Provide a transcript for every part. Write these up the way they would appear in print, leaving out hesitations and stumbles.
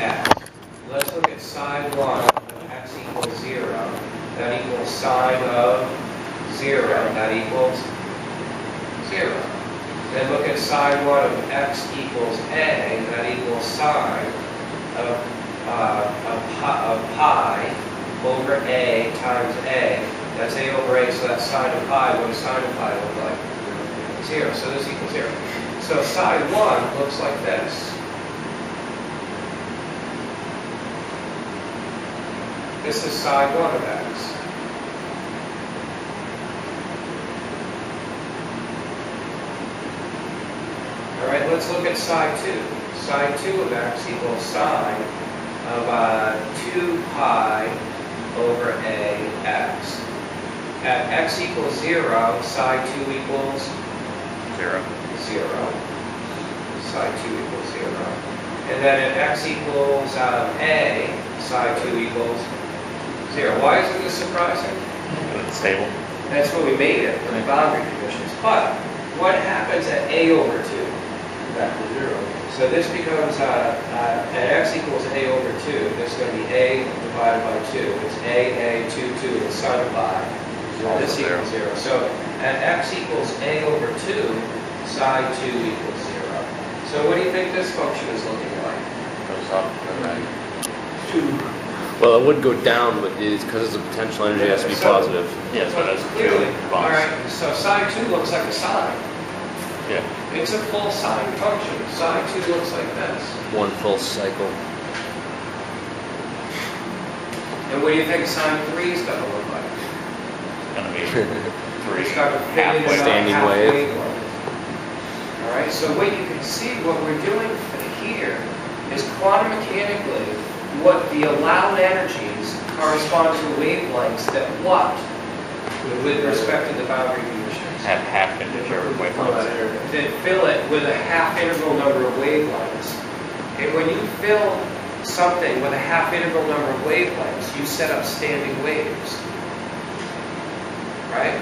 x. Let's look at sine 1 of x equals 0. That equals sine of 0. That equals 0. Then look at sine 1 of x equals a. That equals sine of pi over a times a. That's a over a, so that's sine of pi. What does sine of pi look like? 0. So this equals 0. So sine 1 looks like this. This is sine 1 of x. Alright, let's look at sine 2. Sine 2 of x equals sine of 2 pi over a x. At x equals 0, sine 2 equals 0. 0. Sine 2 equals 0. And then at x equals a, sine 2 equals 0. Why isn't this surprising? It's stable. That's what we made it for the boundary conditions. But what happens at a over 2? Back to 0. So this becomes, at x equals a over 2, this is going to be a divided by 2. It's a, 2, 2, and sine of pi. This equals 0. So at x equals a over 2, sine 2 equals 0. So what do you think this function is looking like? Goes up and right. 2. Well, it would go down, but because the potential energy has to be positive. Yeah, so that's Clearly. 2 All bonds. right, so sine 2 looks like a sine. Yeah. It's a full sine function. Sine 2 looks like this. One full cycle. And what do you think sine 3 is going to look like? It's going to be 3 It's got a faded halfway. Standing wave. All right, so what you can see, what we're doing here is quantum mechanically what the allowed energies correspond to wavelengths that what? With respect to the boundary conditions. Have half integer wavelengths. That fill it with a half integral number of wavelengths. And when you fill something with a half integral number of wavelengths, you set up standing waves. Right?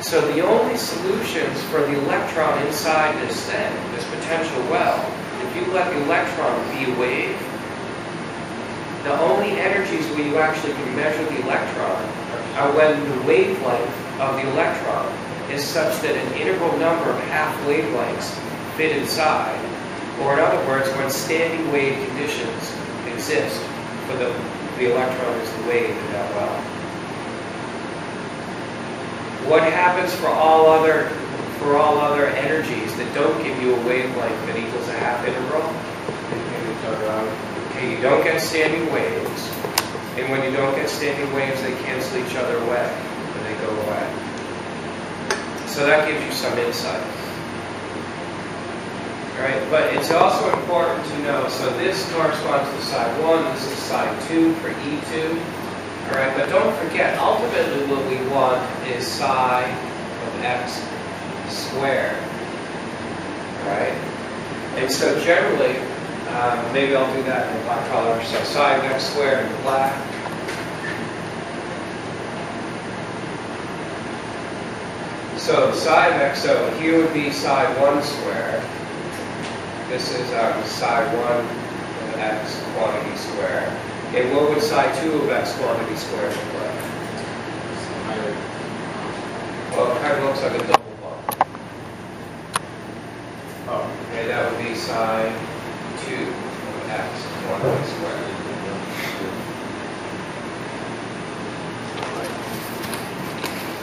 So the only solutions for the electron inside this thing, this potential well, if you let the electron be a wave, the only energies where you actually can measure the electron are when the wavelength of the electron is such that an integral number of half wavelengths fit inside, or in other words, when standing wave conditions exist for the electron is the wave in that well. What happens for all other energies that don't give you a wavelength that equals a half integral? Okay, you don't get standing waves, and when you don't get standing waves, they cancel each other away, and they go away. So that gives you some insight. All right, but it's also important to know, so this corresponds to sine 1, this is sine 2 for E2. All right, but don't forget, ultimately what we want is psi of x squared. All right, and so generally, maybe I'll do that in a black color. So psi of x squared in black. So psi of x, so here would be psi 1 squared. This is psi 1 of x quantity squared. And what would psi 2 of x quantity squared look like? Well, it kind of looks like a double bump. Oh, okay, that would be psi 2 of x quantity squared.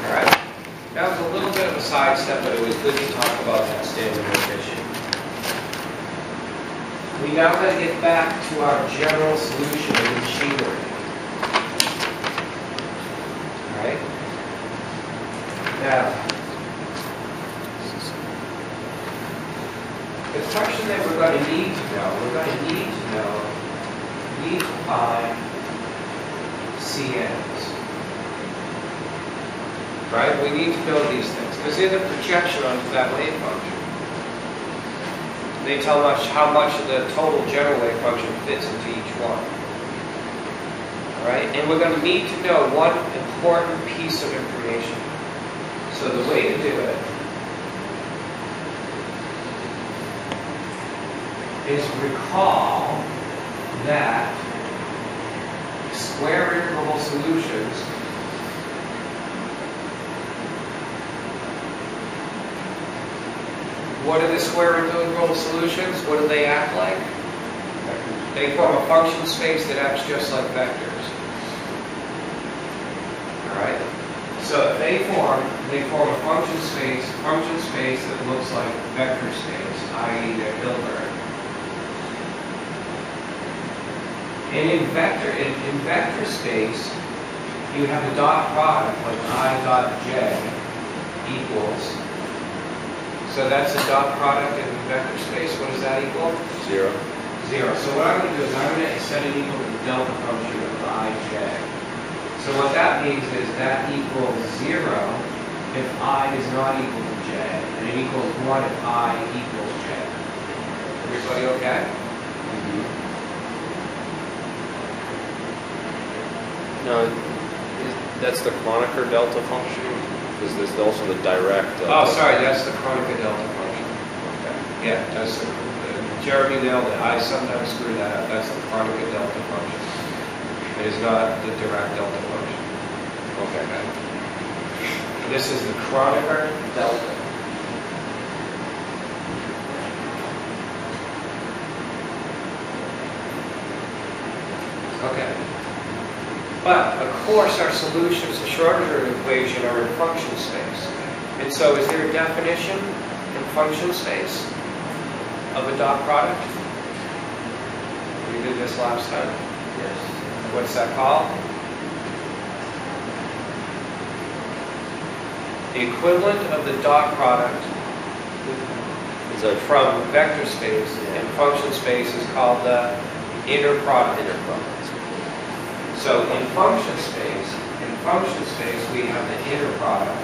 All right. That was a little bit of a sidestep, but it was good to talk about that standing wave issue. We now got to get back to our general solution of machinery. All right? Now, the question that we're going to need to find CNs. Right? We need to know these things, because they're the projection onto that wave function. They tell us how much of the total general wave function fits into each one. Alright? And we're going to need to know one important piece of information. So the way to do it is recall that square interval solutions what are the square interval solutions? What do they act like? They form a function space that acts just like vectors. Alright? So if they form a function space that looks like vector space, i.e. they're Hilbert. And in vector space, you have a dot product like I dot j equals. So that's a dot product in vector space. What does that equal? 0. 0. So what I'm going to do is I'm going to set it equal to the delta function of ij. So what that means is that equals 0 if I is not equal to j, and it equals 1 if I equals j. Everybody okay? No, that's the Kronecker delta function? Because there's also the direct delta. Oh, sorry, that's the Kronecker delta function. Okay. Yeah, that's Jeremy nailed it. I sometimes screw that up. That's the Kronecker delta function. It is not the direct delta function. Okay. This is the Kronecker delta. Okay. But, of course, our solutions to Schrodinger equation are in function space. And so is there a definition in function space of a dot product? We did this last time. Yes. What's that called? The equivalent of the dot product from vector space and function space is called the inner product. So in function space, we have the inner product,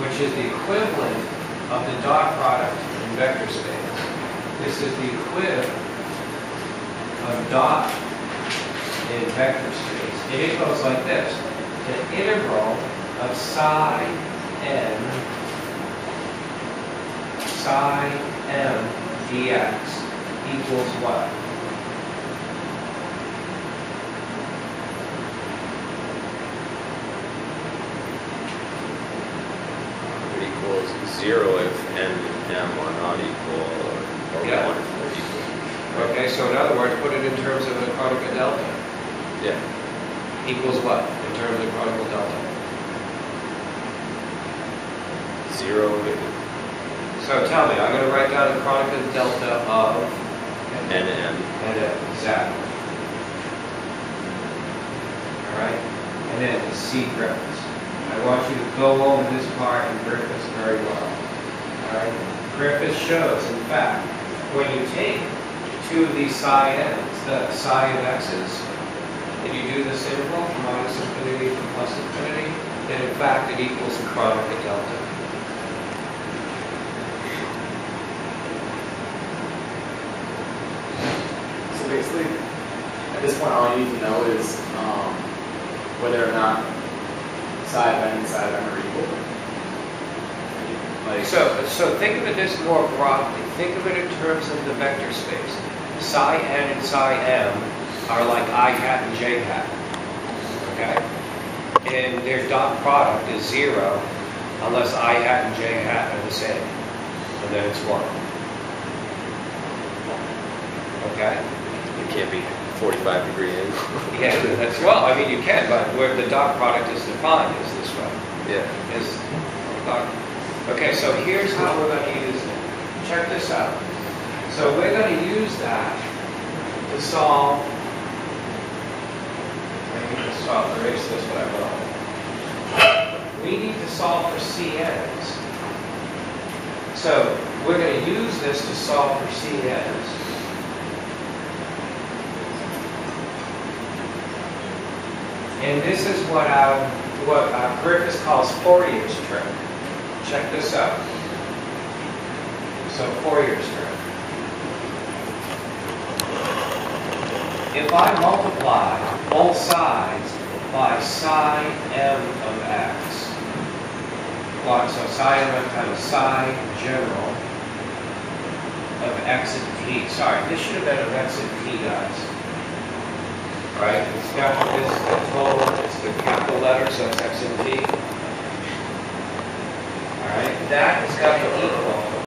which is the equivalent of the dot product in vector space. This is the equivalent of dot in vector space. And it goes like this. The integral of psi m dx equals what? Equals 0 if n and m are not equal, or Yeah. 1 if they're equal. Okay, so in other words, put it in terms of the Kronecker delta. Yeah. Equals what in terms of Kronecker delta? 0. So tell me, I'm going to write down the Kronecker delta of N m. Exactly. All right? And then C Griffiths. I want you to go over this part in Griffiths very well. All right? Griffiths shows, in fact, when you take two of these psi n's, the psi of x's, and you do this interval from minus infinity to plus infinity, then in fact it equals the Kronecker delta. So basically, at this point, all you need to know is whether or not psi of n and psi of m are equal. Like, So think of it this more broadly. Think of it in terms of the vector space. Psi n and psi m are like I hat and j hat. Okay? And their dot product is 0 unless I hat and j hat are the same. And then it's 1. Okay? It can't be 45-degree angle. Yeah, that's well, I mean you can, but where the dot product is defined is this way. Yeah. Is okay, so here's how we're going to use it. Check this out. So we're going to use that to solve. I need to solve. Erase this, but I will. We need to solve for CNs. So we're going to use this to solve for CNs. And this is what Griffiths calls Fourier's trick. Check this out. So Fourier's trick. If I multiply both sides by psi m of x, so psi m times psi general of x and t. Sorry, this should have been of x and t, guys. Right? It's got this, the total, it's the capital letter, so it's x and t. Alright, that has got to equal